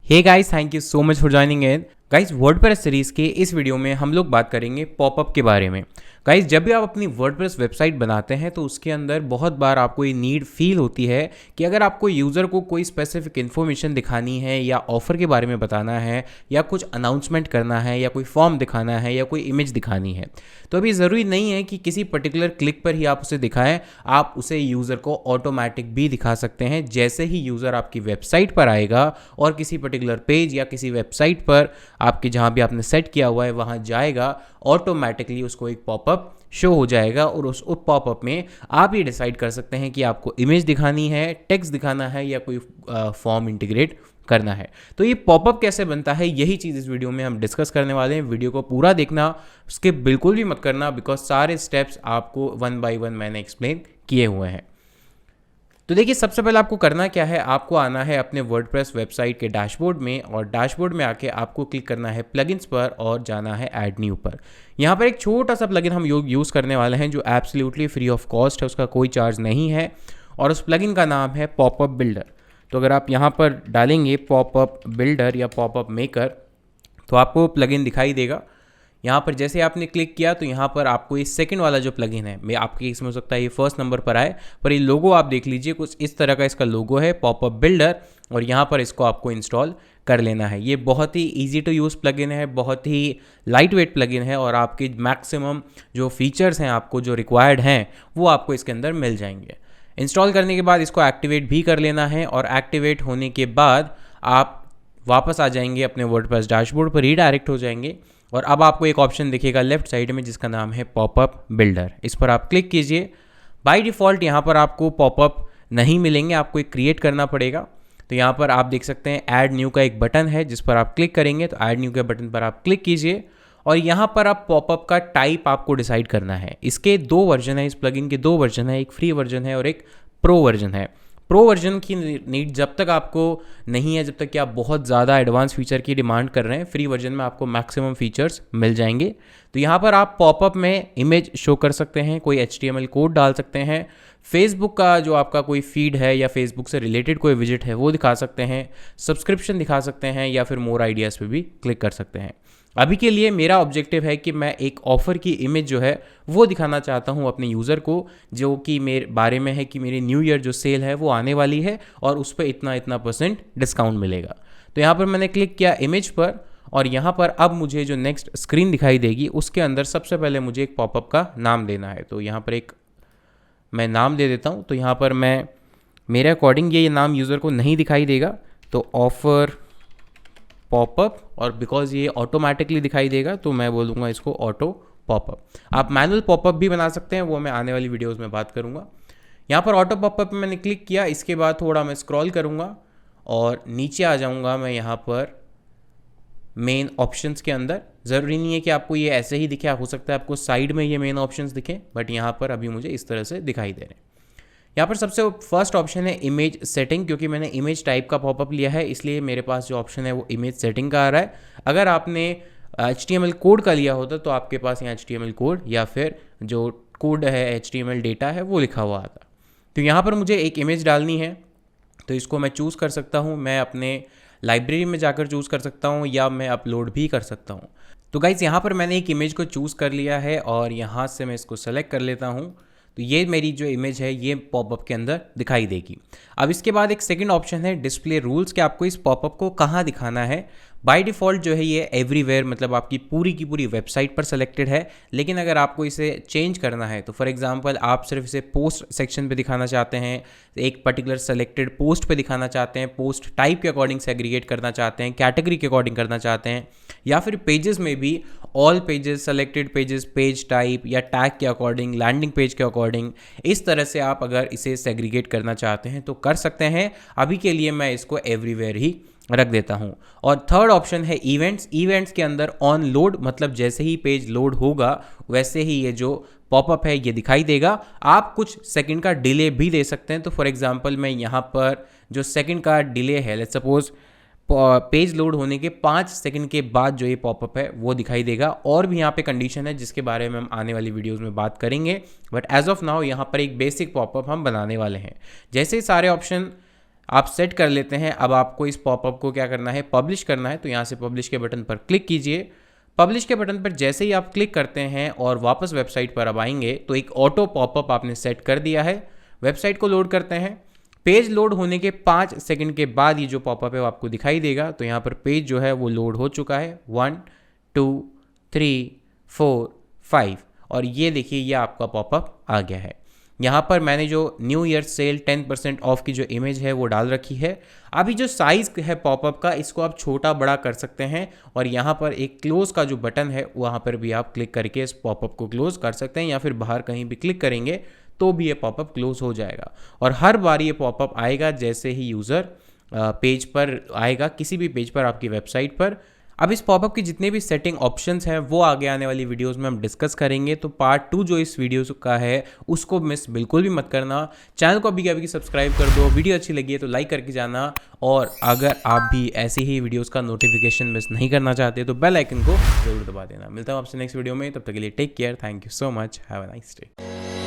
Hey guys, thank you so much for joining in. Guys, WordPress series के इस video में हम लोग बात करेंगे पॉपअप के बारे में। गाइस, जब भी आप अपनी वर्डप्रेस वेबसाइट बनाते हैं तो उसके अंदर बहुत बार आपको ये नीड फील होती है कि अगर आपको यूज़र को कोई स्पेसिफिक इन्फॉर्मेशन दिखानी है या ऑफर के बारे में बताना है या कुछ अनाउंसमेंट करना है या कोई फॉर्म दिखाना है या कोई इमेज दिखानी है, तो अभी ज़रूरी नहीं है कि किसी पर्टिकुलर क्लिक पर ही आप उसे दिखाएं। आप उसे यूज़र को ऑटोमेटिक भी दिखा सकते हैं। जैसे ही यूज़र आपकी वेबसाइट पर आएगा और किसी पर्टिकुलर पेज या किसी वेबसाइट पर आपके जहाँ भी आपने सेट किया हुआ है वहाँ जाएगा, ऑटोमेटिकली उसको एक पॉपअप शो हो जाएगा और उस पॉपअप में आप ये डिसाइड कर सकते हैं कि आपको इमेज दिखानी है, टेक्स्ट दिखाना है या कोई फॉर्म इंटीग्रेट करना है। तो ये पॉपअप कैसे बनता है, यही चीज़ इस वीडियो में हम डिस्कस करने वाले हैं। वीडियो को पूरा देखना, स्किप बिल्कुल भी मत करना, बिकॉज सारे स्टेप्स आपको वन बाय वन मैंने एक्सप्लेन किए हुए हैं। तो देखिए, सबसे पहले आपको करना क्या है, आपको आना है अपने वर्डप्रेस वेबसाइट के डैशबोर्ड में और डैशबोर्ड में आके आपको क्लिक करना है प्लगइन्स पर और जाना है ऐड न्यू पर। यहाँ पर एक छोटा सा प्लगइन हम यूज़ करने वाले हैं जो एब्सोल्युटली फ्री ऑफ कॉस्ट है, उसका कोई चार्ज नहीं है और उस प्लगइन का नाम है पॉपअप बिल्डर। तो अगर आप यहाँ पर डालेंगे पॉपअप बिल्डर या पॉपअप मेकर तो आपको प्लगइन दिखाई देगा। यहाँ पर जैसे आपने क्लिक किया तो यहाँ पर आपको ये सेकंड वाला जो प्लगइन है, मैं आपके इसमें हो सकता है ये फर्स्ट नंबर पर आए, पर ये लोगो आप देख लीजिए, कुछ इस तरह का इसका लोगो है पॉपअप बिल्डर, और यहाँ पर इसको आपको इंस्टॉल कर लेना है। ये बहुत ही ईजी टू यूज़ प्लगइन है, बहुत ही लाइट वेट प्लगइन है और आपके मैक्सिमम जो फीचर्स हैं आपको जो रिक्वायर्ड हैं वो आपको इसके अंदर मिल जाएंगे। इंस्टॉल करने के बाद इसको एक्टिवेट भी कर लेना है और एक्टिवेट होने के बाद आप वापस आ जाएंगे अपने वर्डप्रेस डैशबोर्ड पर, रीडायरेक्ट हो जाएंगे और अब आपको एक ऑप्शन दिखेगा लेफ्ट साइड में जिसका नाम है पॉपअप बिल्डर। इस पर आप क्लिक कीजिए। बाय डिफ़ॉल्ट यहाँ पर आपको पॉपअप नहीं मिलेंगे, आपको एक क्रिएट करना पड़ेगा। तो यहाँ पर आप देख सकते हैं ऐड न्यू का एक बटन है जिस पर आप क्लिक करेंगे, तो ऐड न्यू के बटन पर आप क्लिक कीजिए और यहाँ पर आप पॉपअप का टाइप आपको डिसाइड करना है। इसके दो वर्जन है, इस प्लगइन के दो वर्जन है, एक फ्री वर्जन है और एक प्रो वर्जन है। प्रो वर्जन की नीड जब तक आपको नहीं है, जब तक कि आप बहुत ज़्यादा एडवांस फीचर की डिमांड कर रहे हैं, फ्री वर्जन में आपको मैक्सिमम फीचर्स मिल जाएंगे। तो यहाँ पर आप पॉपअप में इमेज शो कर सकते हैं, कोई HTML कोड डाल सकते हैं, फेसबुक का जो आपका कोई फीड है या फेसबुक से रिलेटेड कोई विजिट है वो दिखा सकते हैं, सब्सक्रिप्शन दिखा सकते हैं या फिर मोर आइडियाज़ पे भी क्लिक कर सकते हैं। अभी के लिए मेरा ऑब्जेक्टिव है कि मैं एक ऑफ़र की इमेज जो है वो दिखाना चाहता हूँ अपने यूज़र को, जो कि मेरे बारे में है कि मेरी न्यू ईयर जो सेल है वो आने वाली है और उस पर इतना इतना % डिस्काउंट मिलेगा। तो यहाँ पर मैंने क्लिक किया इमेज पर और यहाँ पर अब मुझे जो नेक्स्ट स्क्रीन दिखाई देगी उसके अंदर सबसे पहले मुझे एक पॉपअप का नाम देना है। तो यहाँ पर एक मैं नाम दे देता हूँ। तो यहाँ पर मैं मेरे अकॉर्डिंग ये नाम यूज़र को नहीं दिखाई देगा, तो ऑफ़र पॉपअप, और बिकॉज ये ऑटोमेटिकली दिखाई देगा तो मैं बोलूँगा इसको ऑटो पॉपअप। आप मैनुअल पॉपअप भी बना सकते हैं, वो मैं आने वाली वीडियोस में बात करूँगा। यहाँ पर ऑटो पॉपअप में मैंने क्लिक किया। इसके बाद थोड़ा मैं स्क्रॉल करूँगा और नीचे आ जाऊँगा मैं यहाँ पर मेन ऑप्शंस के अंदर। ज़रूरी नहीं है कि आपको ये ऐसे ही दिखे, हो सकता है आपको साइड में ये मेन ऑप्शंस दिखें, बट यहाँ पर अभी मुझे इस तरह से दिखाई दे रहे हैं। यहाँ पर सबसे फर्स्ट ऑप्शन है इमेज सेटिंग। क्योंकि मैंने इमेज टाइप का पॉपअप लिया है इसलिए मेरे पास जो ऑप्शन है वो इमेज सेटिंग का आ रहा है। अगर आपने HTML कोड का लिया होता तो आपके पास यहाँ HTML कोड या फिर जो कोड है HTML डेटा है वो लिखा हुआ आता। तो यहाँ पर मुझे एक इमेज डालनी है, तो इसको मैं चूज़ कर सकता हूँ, मैं अपने लाइब्रेरी में जाकर चूज़ कर सकता हूँ या मैं अपलोड भी कर सकता हूँ। तो गाइज़, यहाँ पर मैंने एक इमेज को चूज़ कर लिया है और यहाँ से मैं इसको सेलेक्ट कर लेता हूँ। तो ये मेरी जो इमेज है ये पॉपअप के अंदर दिखाई देगी। अब इसके बाद एक सेकंड ऑप्शन है डिस्प्ले रूल्स, कि आपको इस पॉपअप को कहाँ दिखाना है। बाय डिफ़ॉल्ट जो है ये एवरीवेयर, मतलब आपकी पूरी की पूरी वेबसाइट पर सेलेक्टेड है, लेकिन अगर आपको इसे चेंज करना है तो फॉर एग्जांपल आप सिर्फ इसे पोस्ट सेक्शन पे दिखाना चाहते हैं, एक पर्टिकुलर सेलेक्टेड पोस्ट पे दिखाना चाहते हैं, पोस्ट टाइप के अकॉर्डिंग सेग्रीगेट करना चाहते हैं, कैटेगरी के अकॉर्डिंग करना चाहते हैं, या फिर पेजेस में भी all pages, selected pages, page type या टैग के अकॉर्डिंग, लैंडिंग पेज के अकॉर्डिंग, इस तरह से आप अगर इसे सेग्रीगेट करना चाहते हैं तो कर सकते हैं। अभी के लिए मैं इसको एवरीवेयर ही रख देता हूं। और थर्ड ऑप्शन है इवेंट्स। इवेंट्स के अंदर ऑन लोड, मतलब जैसे ही पेज लोड होगा वैसे ही ये जो पॉपअप है ये दिखाई देगा। आप कुछ सेकंड का डिले भी दे सकते हैं। तो फॉर एग्जांपल मैं यहाँ पर जो सेकंड का डिले है, लेट्स सपोज पेज लोड होने के 5 सेकंड के बाद जो ये पॉपअप है वो दिखाई देगा। और भी यहाँ पे कंडीशन है जिसके बारे में हम आने वाली वीडियोस में बात करेंगे, बट एज ऑफ नाउ यहाँ पर एक बेसिक पॉपअप हम बनाने वाले हैं। जैसे सारे ऑप्शन आप सेट कर लेते हैं। अब आपको इस पॉपअप को क्या करना है, पब्लिश करना है। तो यहाँ से पब्लिश के बटन पर क्लिक कीजिए। पब्लिश के बटन पर जैसे ही आप क्लिक करते हैं और वापस वेबसाइट पर अब आएंगे तो एक ऑटो पॉपअप आपने सेट कर दिया है। वेबसाइट को लोड करते हैं। पेज लोड होने के 5 सेकंड के बाद ये जो पॉपअप है वो आपको दिखाई देगा। तो यहाँ पर पेज जो है वो लोड हो चुका है 1 2 3 4 5 और ये देखिए ये आपका पॉपअप आ गया है। यहाँ पर मैंने जो न्यू ईयर सेल 10% ऑफ की जो इमेज है वो डाल रखी है। अभी जो साइज़ है पॉपअप का इसको आप छोटा बड़ा कर सकते हैं और यहाँ पर एक क्लोज़ का जो बटन है वहाँ पर भी आप क्लिक करके इस पॉपअप को क्लोज़ कर सकते हैं या फिर बाहर कहीं भी क्लिक करेंगे तो भी ये पॉपअप क्लोज़ हो जाएगा। और हर बार ये पॉपअप आएगा जैसे ही यूज़र पेज पर आएगा, किसी भी पेज पर आपकी वेबसाइट पर। अब इस पॉपअप की जितने भी सेटिंग ऑप्शंस हैं वो आगे आने वाली वीडियोस में हम डिस्कस करेंगे। तो पार्ट 2 जो इस वीडियो का है उसको मिस बिल्कुल भी मत करना। चैनल को अभी सब्सक्राइब कर दो। वीडियो अच्छी लगी है तो लाइक करके जाना और अगर आप भी ऐसी ही वीडियोस का नोटिफिकेशन मिस नहीं करना चाहते तो बेल आइकन को जरूर दबा देना। मिलता हूँ आपसे नेक्स्ट वीडियो में, तब तक के लिए take care. Thank you so much. Have a nice day.